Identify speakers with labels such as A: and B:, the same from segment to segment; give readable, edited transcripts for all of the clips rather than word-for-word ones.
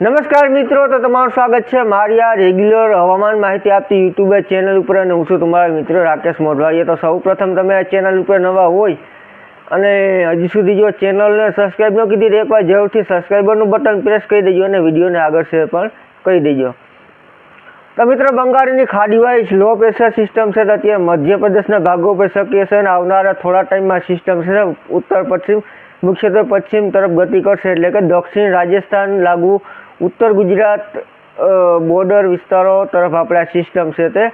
A: નમસ્કાર મિત્રો, તો તમારું સ્વાગત છે મારી આ રેગ્યુલર હવામાન માહિતી આપતી યુટ્યુબ ચેનલ ઉપર અને હું છું તમારા મિત્ર રાકેશ મોઢવાડિયા। તો સૌપ્રથમ તમે આ ચેનલ ઉપર નવા હોય અને હજી સુધી જો ચેનલને સબસ્ક્રાઈબ ન કરી તો એકવાર જરૂરથી સબસ્ક્રાઈબરનું બટન પ્રેસ કરી દેજો અને વિડીયોને આગળ શેર પણ કરી દેજો। તો મિત્રો, બંગાળની ખાડીવાળી લો પ્રેશર સિસ્ટમ છે તો અત્યારે મધ્યપ્રદેશના ભાગો પર સક્રિય છે અને આવનારા થોડા ટાઈમમાં સિસ્ટમ છે ઉત્તર પશ્ચિમ મુખ્યત્વે પશ્ચિમ તરફ ગતિ કરશે, એટલે કે દક્ષિણ રાજસ્થાન લાગુ ઉત્તર ગુજરાત બોર્ડર વિસ્તારો તરફ આપણે આ સિસ્ટમ છે તે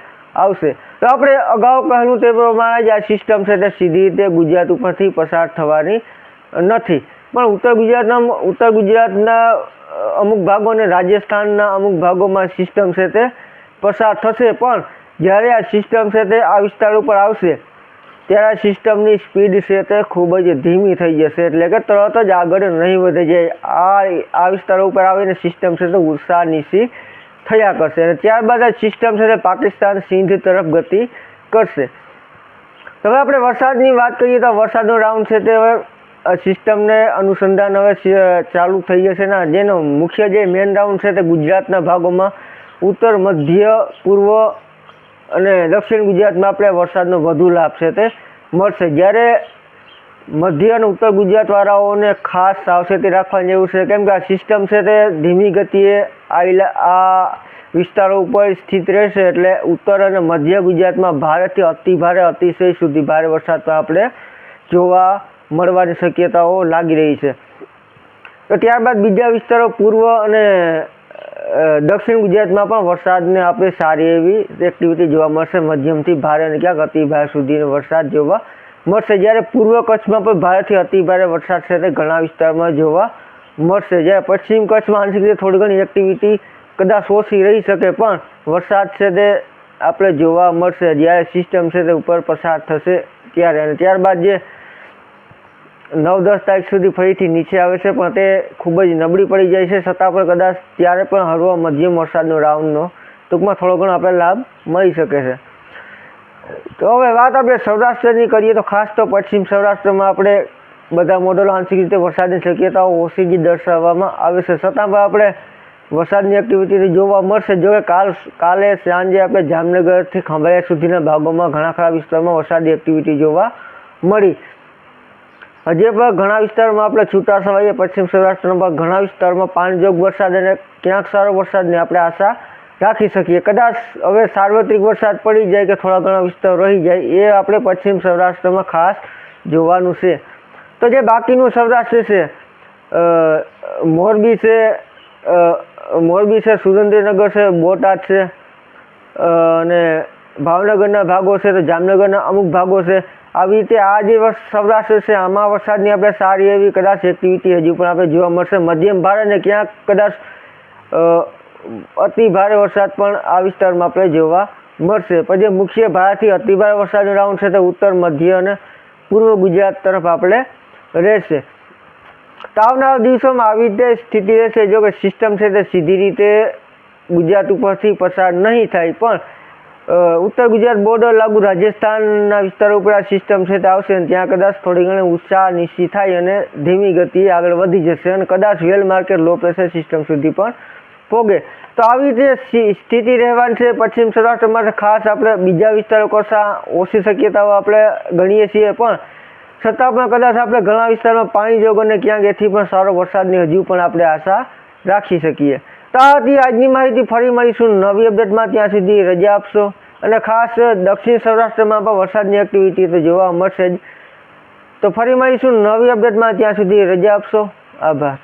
A: આવશે। તો આપણે અગાઉ કહેલું તે પ્રમાણે જ આ સિસ્ટમ છે તે સીધી રીતે ગુજરાત ઉપરથી પસાર થવાની નથી, પણ ઉત્તર ગુજરાતના અમુક ભાગો અને રાજસ્થાનના અમુક ભાગોમાં સિસ્ટમ છે તે પસાર થશે। પણ જ્યારે આ સિસ્ટમ છે તે આ વિસ્તાર ઉપર આવશે ત્યારે આ સિસ્ટમની સ્પીડ છે તે ખૂબ જ ધીમી થઈ જશે, એટલે કે તરત જ આગળ નહીં વધે જાય। આ વિસ્તારો ઉપર આવીને સિસ્ટમ છે તે ઉષા નીચી થયા કરશે અને ત્યારબાદ આ સિસ્ટમ છે તે પાકિસ્તાન સિંધ તરફ ગતિ કરશે। હવે આપણે વરસાદની વાત કરીએ તો વરસાદનો રાઉન્ડ છે તે હવે સિસ્ટમને અનુસંધાન હવે ચાલુ થઈ જશે ને જેનો મુખ્ય જે મેઇન રાઉન્ડ છે તે ગુજરાતના ભાગોમાં ઉત્તર મધ્ય પૂર્વ અને દક્ષિણ ગુજરાતમાં આપણે વરસાદનો વધુ લાભ છે તે મળશે, જ્યારે મધ્ય અને ઉત્તર ગુજરાતવાળાઓને ખાસ સાવચેતી રાખવાની જેવું છે, કેમ કે આ સિસ્ટમ છે તે ધીમી ગતિએ આ વિસ્તારો ઉપર સ્થિત રહેશે, એટલે ઉત્તર અને મધ્ય ગુજરાતમાં ભારેથી અતિભારે અતિશય સુધી ભારે વરસાદ પણ આપણે જોવા મળવાની શક્યતાઓ લાગી રહી છે। તો ત્યારબાદ બીજા વિસ્તારો પૂર્વ અને દક્ષિણ ગુજરાતમાં પણ વરસાદને આપણે સારી એવી એક્ટિવિટી જોવા મળશે, મધ્યમથી ભારે અને ક્યાંક અતિ ભારે સુધીનો વરસાદ જોવા મળશે, જ્યારે પૂર્વ કચ્છમાં પણ ભારેથી અતિ ભારે વરસાદ છે તે ઘણા વિસ્તારમાં જોવા મળશે, જ્યારે પશ્ચિમ કચ્છમાં આંશિક રીતે થોડી ઘણી એક્ટિવિટી કદાચ ઓછી રહી શકે પણ વરસાદ છે તે આપણે જોવા મળશે જ્યારે સિસ્ટમ છે તે ઉપર પસાર થશે ત્યારે। અને ત્યારબાદ જે 9-10 તારીખ સુધી ફરીથી નીચે આવે છે પણ તે ખૂબ જ નબળી પડી જાય છે, છતાં પણ કદાચ ત્યારે પણ હળવો મધ્યમ વરસાદનો રાઉન્ડનો ટૂંકમાં થોડો ઘણો આપણે લાભ મળી શકે છે। તો હવે વાત આપણે સૌરાષ્ટ્રની કરીએ તો ખાસ તો પશ્ચિમ સૌરાષ્ટ્રમાં આપણે બધા મોડલો આંશિક રીતે વરસાદની શક્યતાઓ ઓછી જ દર્શાવવામાં આવે છે, છતાં પણ આપણે વરસાદની એક્ટિવિટી જોવા મળશે। જો કે કાલે સાંજે આપણે જામનગરથી ખંભાળિયા સુધીના ભાગોમાં ઘણા ખરા વિસ્તારમાં વરસાદની એક્ટિવિટી જોવા મળી। હજી પણ ઘણા વિસ્તારોમાં આપણે છૂટાછવાયા પશ્ચિમ સૌરાષ્ટ્રમાં ઘણા વિસ્તારોમાં પાણીજોગ વરસાદ અને ક્યાંક સારો વરસાદની આપણે આશા રાખી શકીએ। કદાચ હવે સાર્વત્રિક વરસાદ પડી જાય કે થોડા ઘણા વિસ્તારો રહી જાય એ આપણે પશ્ચિમ સૌરાષ્ટ્રમાં ખાસ જોવાનું છે। તો જે બાકીનું સૌરાષ્ટ્ર છે, મોરબી છે, સુરેન્દ્રનગર છે, બોટાદ છે અને ભાવનગરના ભાગો છે, તો જામનગરના અમુક ભાગો છે, આવી રીતે આ જે સૌરાષ્ટ્ર છે આમાં વરસાદની આપણે સારી એવી કદાચ એક્ટિવિટી હજુ પણ આપણે જોવા મળશે, મધ્યમ ભારે અને ક્યાંક કદાચ અતિ ભારે વરસાદ પણ આ વિસ્તારમાં આપણે જોવા મળશે। પણ જે મુખ્ય ભારેથી અતિ ભારે વરસાદનો રાઉન્ડ છે તે ઉત્તર મધ્ય અને પૂર્વ ગુજરાત તરફ આપણે રહેશે। તો આવનારા દિવસોમાં આવી રીતે સ્થિતિ રહેશે, જો કે સિસ્ટમ છે તે સીધી રીતે ગુજરાત ઉપરથી પસાર નહીં થાય પણ ઉત્તર ગુજરાત બોર્ડર લાગુ રાજસ્થાનના વિસ્તારો ઉપર આ સિસ્ટમ છે તે આવશે અને ત્યાં કદાચ થોડી ઘણી ઉષા નીચી થાય અને ધીમી ગતિએ આગળ વધી જશે અને કદાચ વેલ માર્કેટ લો પ્રેશર સિસ્ટમ સુધી પણ પોગે। તો આવી રીતે સ્થિતિ રહેવાની છે પશ્ચિમ સૌરાષ્ટ્ર માટે, ખાસ આપણે બીજા વિસ્તારો કરતાં ઓછી શક્યતાઓ આપણે ગણીએ છીએ પણ છતાં પણ કદાચ આપણે ઘણા વિસ્તારમાં પાણી જોગ અને ક્યાંક એથી પણ સારો વરસાદની હજુ પણ આપણે આશા રાખી શકીએ। તો આ હતી આજની માહિતી, ફરી મળીશું નવી અપડેટમાં, ત્યાં સુધી રજા આપશો અને ખાસ દક્ષિણ સૌરાષ્ટ્રમાં પણ વરસાદની એક્ટિવિટી તો જોવા મળશે જ। તો ફરી મળીશું નવી અપડેટમાં, ત્યાં સુધી રજા આપશો, આભાર।